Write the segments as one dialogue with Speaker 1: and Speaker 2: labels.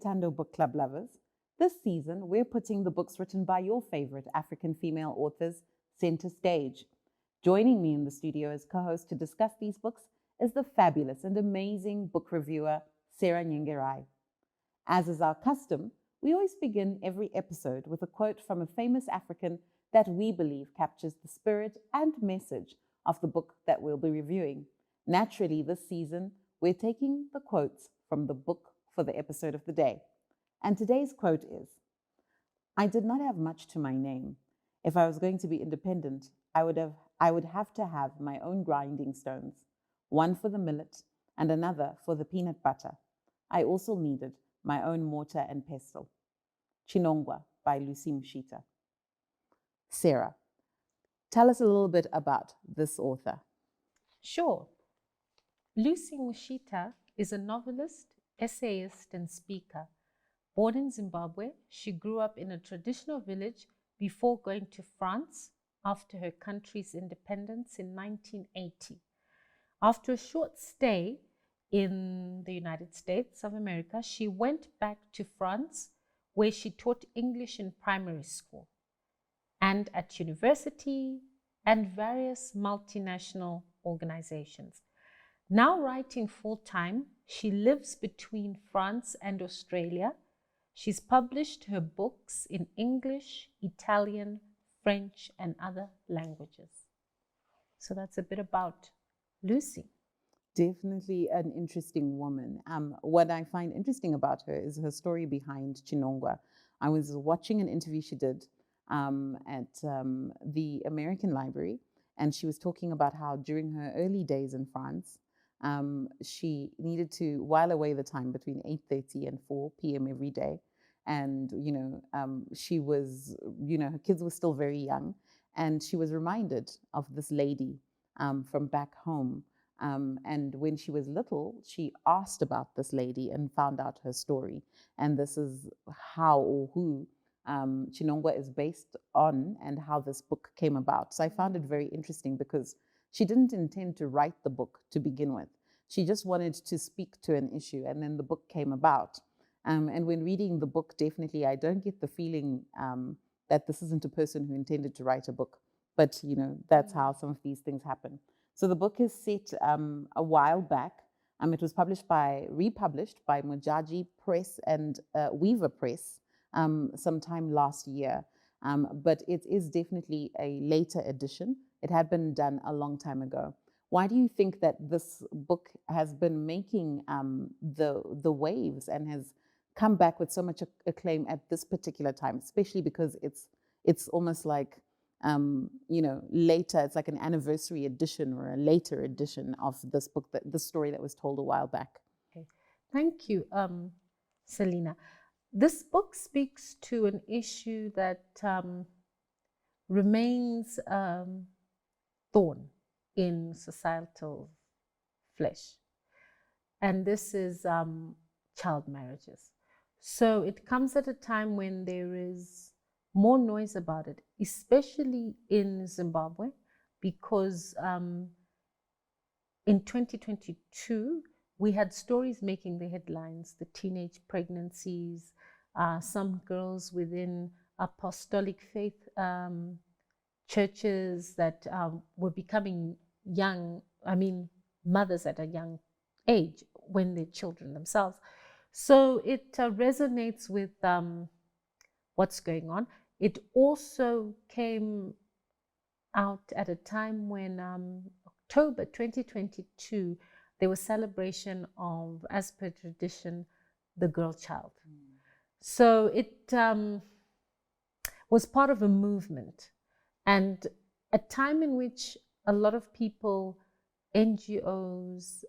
Speaker 1: Tando Book Club lovers. This season, we're putting the books written by your favorite African female authors center stage. Joining me in the studio as co-host to discuss these books is the fabulous and amazing book reviewer, Sarah Nyengerai. As is our custom, we always begin every episode with a quote from a famous African that we believe captures the spirit and message of the book that we'll be reviewing. Naturally, this season, we're taking the quotes from the book for the episode of the day. And today's quote is, "I did not have much to my name. If I was going to be independent, I would have to have my own grinding stones, one for the millet and another for the peanut butter. I also needed my own mortar and pestle." Chinongwa by Lucy Michot. Sarah, tell us a little bit about this author.
Speaker 2: Sure. Lucy Michot is a novelist, essayist, and speaker. Born in Zimbabwe, she grew up in a traditional village before going to France after her country's independence in 1980. After a short stay in the United States of America, she went back to France, where she taught English in primary school and at university and various multinational organizations. Now writing full-time, she lives between France and Australia. She's published her books in English, Italian, French, and other languages. So that's a bit about Lucy.
Speaker 1: Definitely an interesting woman. What I find interesting about her is her story behind Chinongwa. I was watching an interview she did at the American Library, and she was talking about how during her early days in France, she needed to while away the time between 8:30 and 4 p.m. every day. And, she was, her kids were still very young. And she was reminded of this lady from back home. And when she was little, she asked about this lady and found out her story. And this is how or who Chinongwa is based on and how this book came about. So I found it very interesting because she didn't intend to write the book to begin with. She just wanted to speak to an issue, and then the book came about. And when reading the book, definitely, I don't get the feeling that this isn't a person who intended to write a book. But, that's how some of these things happen. So the book is set a while back. It was republished by Mojaji Press and Weaver Press sometime last year. But it is definitely a later edition. It had been done a long time ago. Why do you think that this book has been making the waves and has come back with so much acclaim at this particular time, especially because it's almost like, later, it's like an anniversary edition or a later edition of this book, the story that was told a while back?
Speaker 2: Okay. Thank you, Selina. This book speaks to an issue that remains thorn in societal flesh. And this is child marriages. So it comes at a time when there is more noise about it, especially in Zimbabwe, because in 2022, we had stories making the headlines, the teenage pregnancies, some girls within apostolic faith churches that were becoming mothers at a young age when they're children themselves. So it resonates with what's going on. It also came out at a time when October 2022, there was celebration of, as per tradition, the girl child. So it was part of a movement, and a time in which a lot of people, NGOs,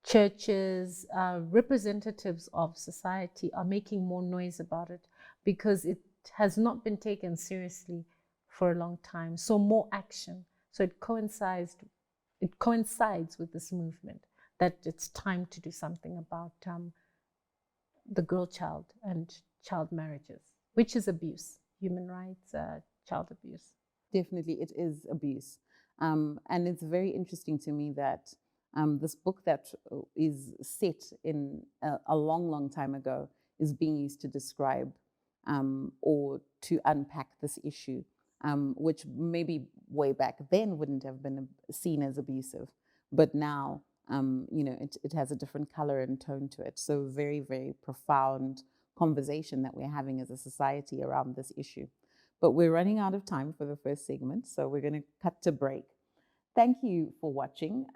Speaker 2: churches, representatives of society are making more noise about it because it has not been taken seriously for a long time. So more action. So it coincides with this movement that it's time to do something about the girl child and child marriages, which is abuse, human rights, child abuse.
Speaker 1: Definitely, it is abuse. And it's very interesting to me that This book that is set in a long, long time ago is being used to describe or to unpack this issue, which maybe way back then wouldn't have been seen as abusive, but now, it has a different color and tone to it. So very, very profound conversation that we're having as a society around this issue. But we're running out of time for the first segment, so we're going to cut to break. Thank you for watching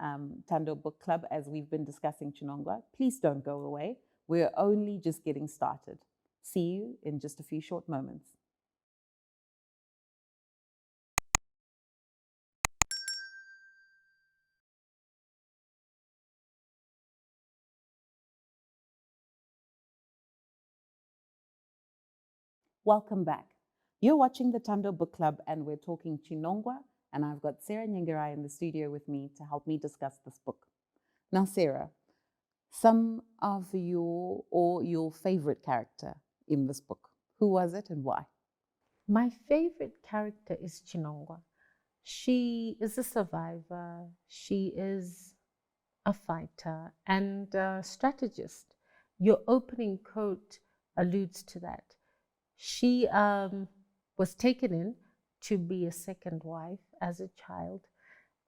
Speaker 1: Tando Book Club as we've been discussing Chinongwa. Please don't go away. We're only just getting started. See you in just a few short moments. Welcome back. You're watching the Tando Book Club and we're talking Chinongwa, and I've got Sarah Nyengerai in the studio with me to help me discuss this book. Now, Sarah, some of your favorite character in this book, who was it and why?
Speaker 2: My favorite character is Chinongwa. She is a survivor. She is a fighter and a strategist. Your opening quote alludes to that. She was taken in to be a second wife as a child.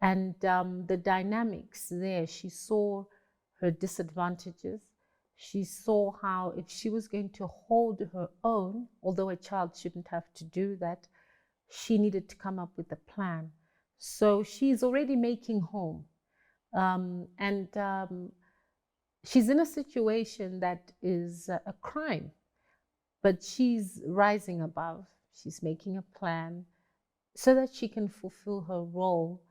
Speaker 2: And the dynamics there, she saw her disadvantages. She saw how if she was going to hold her own, although a child shouldn't have to do that, she needed to come up with a plan. So she's already making home. She's in a situation that is a crime, but she's rising above. She's making a plan so that she can fulfill her role,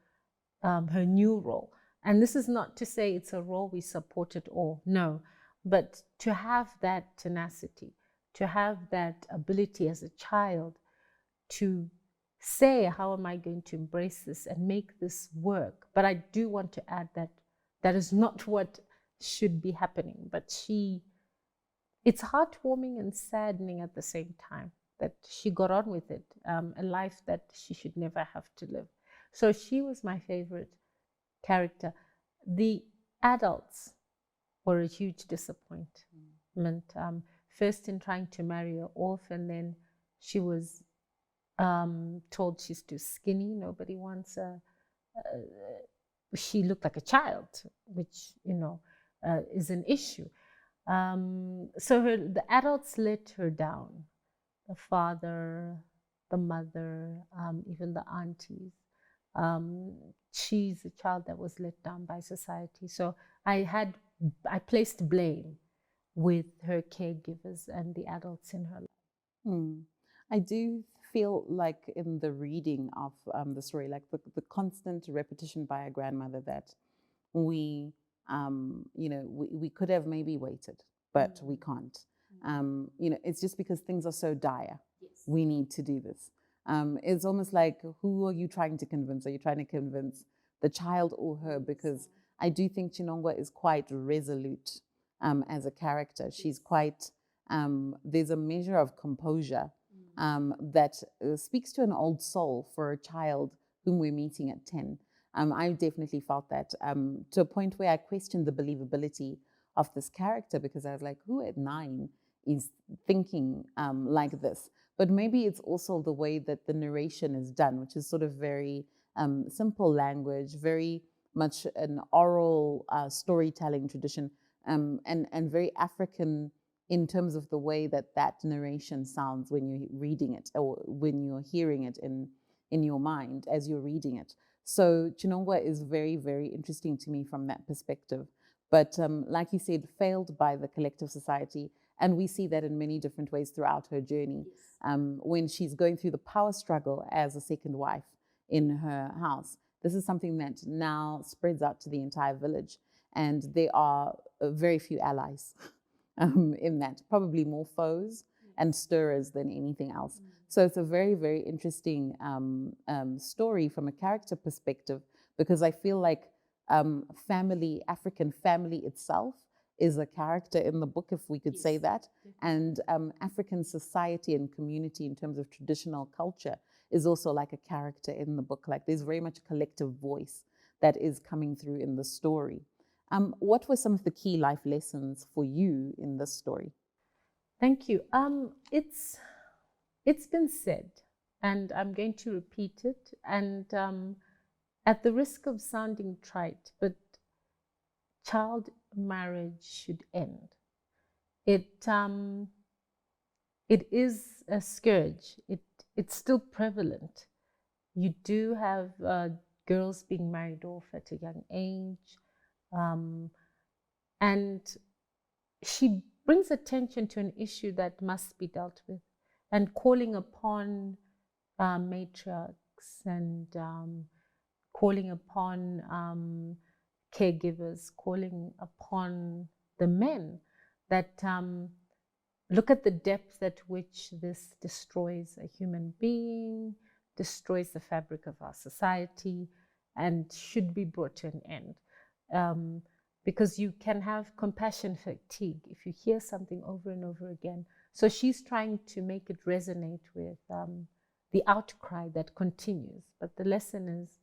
Speaker 2: her new role. And this is not to say it's a role we support at all, no, but to have that tenacity, to have that ability as a child to say, how am I going to embrace this and make this work? But I do want to add that that is not what should be happening, but it's heartwarming and saddening at the same time that she got on with it, a life that she should never have to live. So she was my favorite character. The adults were a huge disappointment. First in trying to marry her off, and then she was told she's too skinny. Nobody wants her. She looked like a child, which, is an issue. So the adults let her down. The father, the mother, even the aunties. She's a child that was let down by society. So I placed blame with her caregivers and the adults in her life.
Speaker 1: I do feel like in the reading of the story, like the constant repetition by a grandmother that we could have maybe waited, but we can't. It's just because things are so dire. Yes. We need to do this. It's almost like, who are you trying to convince? Are you trying to convince the child or her? Because I do think Chinongwa is quite resolute as a character. She's quite, there's a measure of composure that speaks to an old soul for a child whom we're meeting at 10. I definitely felt that to a point where I questioned the believability of this character, because I was like, who at 9 is thinking like this? But maybe it's also the way that the narration is done, which is sort of very simple language, very much an oral storytelling tradition, and very African in terms of the way that narration sounds when you're reading it or when you're hearing it in your mind as you're reading it. So Chinongwa is very, very interesting to me from that perspective. But like you said, failed by the collective society. And we see that in many different ways throughout her journey. Yes. When she's going through the power struggle as a second wife in her house. This is something that now spreads out to the entire village. And there are very few allies in that, probably more foes and stirrers than anything else. So it's a very, very interesting story from a character perspective, because I feel like African family itself is a character in the book, if we could say that. And African society and community in terms of traditional culture is also like a character in the book. Like there's very much a collective voice that is coming through in the story. What were some of the key life lessons for you in this story?
Speaker 2: Thank you. It's been said, and I'm going to repeat it. And at the risk of sounding trite, but child marriage should end. It is a scourge. It's still prevalent. You do have girls being married off at a young age, and she brings attention to an issue that must be dealt with, and calling upon matriarchs and calling upon caregivers, calling upon the men that look at the depth at which this destroys a human being, destroys the fabric of our society, and should be brought to an end. Because you can have compassion fatigue if you hear something over and over again. So she's trying to make it resonate with the outcry that continues. But the lesson is,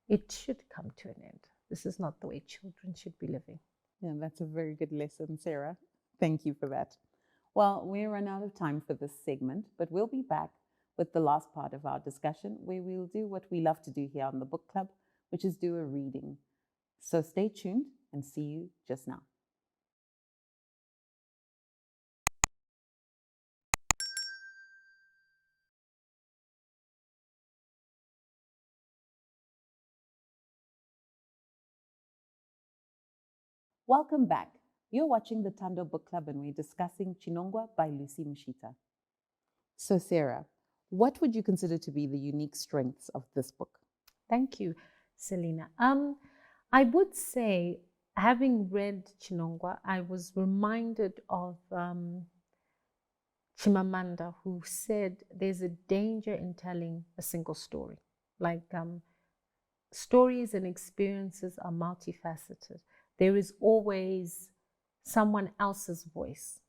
Speaker 2: it should come to an end. This is not the way children should be living.
Speaker 1: Yeah, that's a very good lesson, Sarah. Thank you for that. Well, we're run out of time for this segment, but we'll be back with the last part of our discussion, where we'll do what we love to do here on the Book Club, which is do a reading. So stay tuned and see you just now. Welcome back. You're watching the Tando Book Club, and we're discussing Chinongwa by Lucy Michot. So Sarah, what would you consider to be the unique strengths of this book?
Speaker 2: Thank you, Selina. I would say, having read Chinongwa, I was reminded of Chimamanda, who said there's a danger in telling a single story. Like stories and experiences are multifaceted. There is always someone else's voice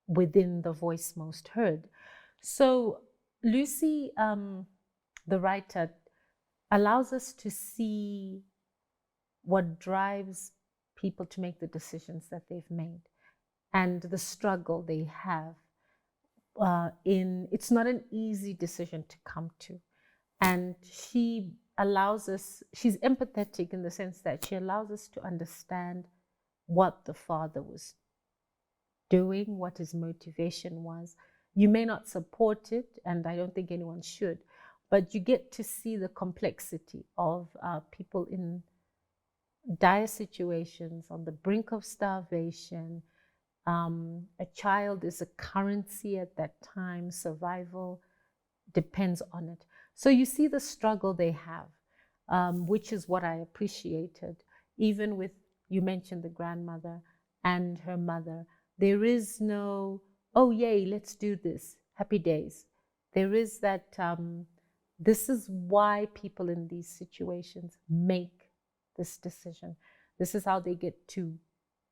Speaker 2: within the voice most heard. So Lucy, the writer, allows us to see what drives people to make the decisions that they've made and the struggle they have. It's not an easy decision to come to. And she allows us, she's empathetic in the sense that she allows us to understand what the father was doing, what his motivation was. You may not support it, and I don't think anyone should, but you get to see the complexity of people in dire situations, on the brink of starvation. A child is a currency at that time. Survival depends on it. So you see the struggle they have, which is what I appreciated. Even with, you mentioned the grandmother and her mother, there is no, oh yay, let's do this, happy days. There is that, this is why people in these situations make this decision. This is how they get to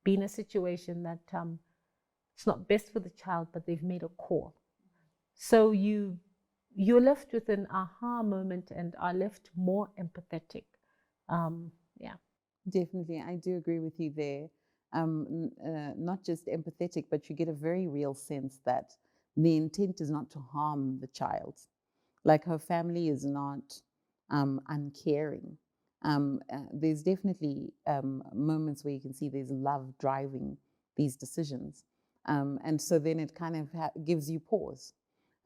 Speaker 2: be in a situation that it's not best for the child, but they've made a call. So you're left with an aha moment and are left more empathetic. Yeah.
Speaker 1: Definitely, I do agree with you there. Not just empathetic, but you get a very real sense that the intent is not to harm the child. Like, her family is not uncaring. There's definitely moments where you can see there's love driving these decisions. And so then it kind of gives you pause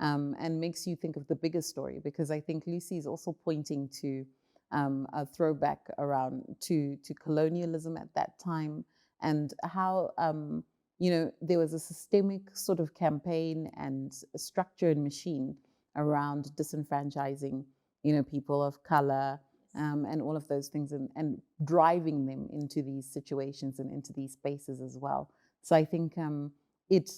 Speaker 1: and makes you think of the bigger story, because I think Lucy is also pointing to a throwback around to colonialism at that time, and how there was a systemic sort of campaign and structure and machine around disenfranchising people of color, and all of those things, and driving them into these situations and into these spaces as well. So I think it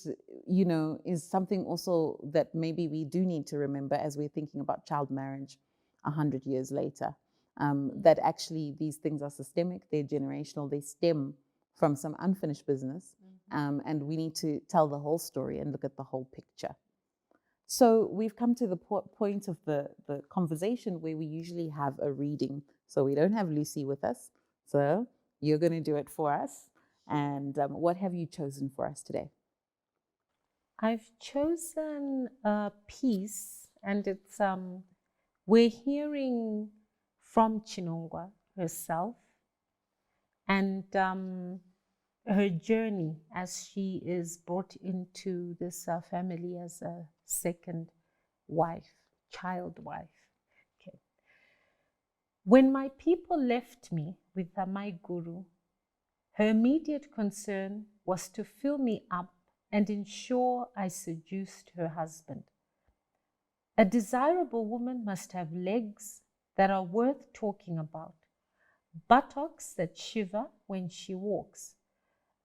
Speaker 1: is something also that maybe we do need to remember as we're thinking about child marriage 100 years later, that actually these things are systemic, they're generational, they stem from some unfinished business, and we need to tell the whole story and look at the whole picture. So we've come to the point of the conversation where we usually have a reading. So we don't have Lucy with us. So You're going to do it for us. And what have you chosen for us today?
Speaker 2: I've chosen a piece, and it's we're hearing from Chinongwa herself and her journey as she is brought into this family as a second wife, child wife. Okay. When my people left me with my guru, her immediate concern was to fill me up and ensure I seduced her husband. A desirable woman must have legs that are worth talking about, buttocks that shiver when she walks,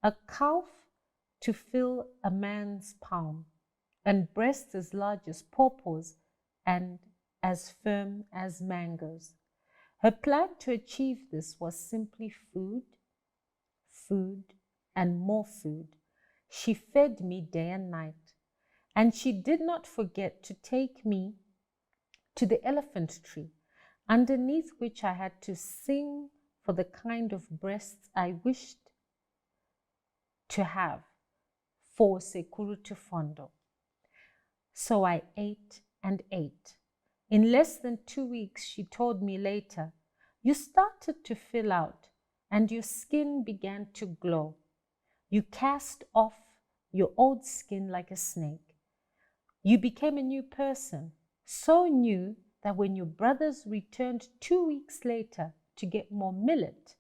Speaker 2: a calf to fill a man's palm, and breasts as large as pawpaws and as firm as mangoes. Her plan to achieve this was simply food, food, and more food. She fed me day and night, and she did not forget to take me to the elephant tree, underneath which I had to sing for the kind of breasts I wished to have for Sekuru Tufondo. So I ate and ate. In less than 2 weeks, she told me later, you started to fill out and your skin began to glow. You cast off your old skin like a snake. You became a new person, so new that when your brothers returned 2 weeks later to get more millet,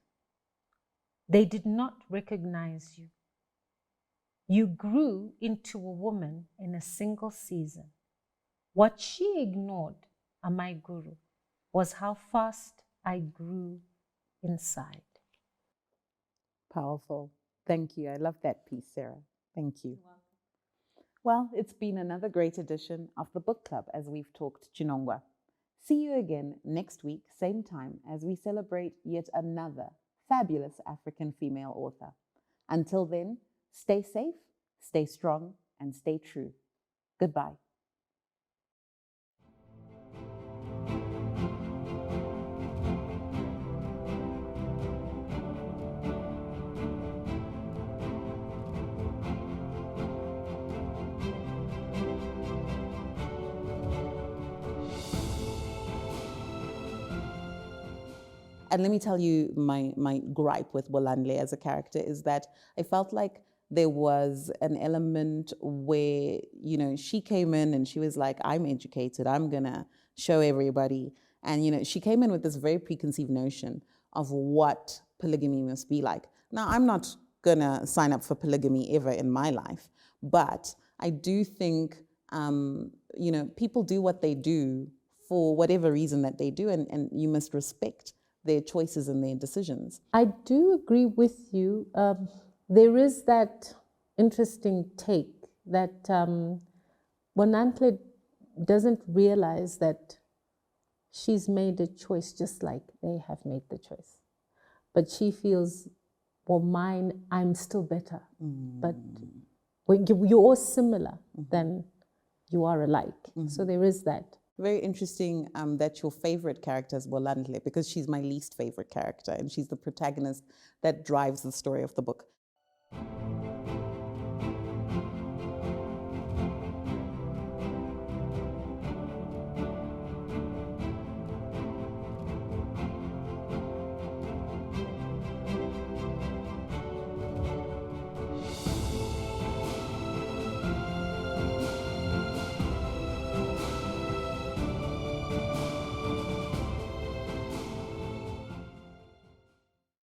Speaker 2: they did not recognize you. You grew into a woman in a single season. What she ignored, my guru, was how fast I grew inside.
Speaker 1: Powerful. Thank you. I love that piece, Sarah. Thank you. Well, it's been another great edition of the Book Club as we've talked Chinongwa. See you again next week, same time, as we celebrate yet another fabulous African female author. Until then, stay safe, stay strong, and stay true. Goodbye. And let me tell you, my gripe with Bolandle as a character is that I felt like there was an element where, you know, she came in and she was like, I'm educated, I'm gonna show everybody. And, you know, she came in with this very preconceived notion of what polygamy must be like. Now, I'm not gonna sign up for polygamy ever in my life, but I do think, you know, people do what they do for whatever reason that they do, and you must respect their choices and their decisions.
Speaker 2: I do agree with you. There is that interesting take that Bonantle doesn't realize that she's made a choice just like they have made the choice. But she feels, well, mine, I'm still better. But when you're all similar, then you are alike. So there is that.
Speaker 1: Very interesting that your favorite character is Bolandle, because she's my least favorite character and she's the protagonist that drives the story of the book.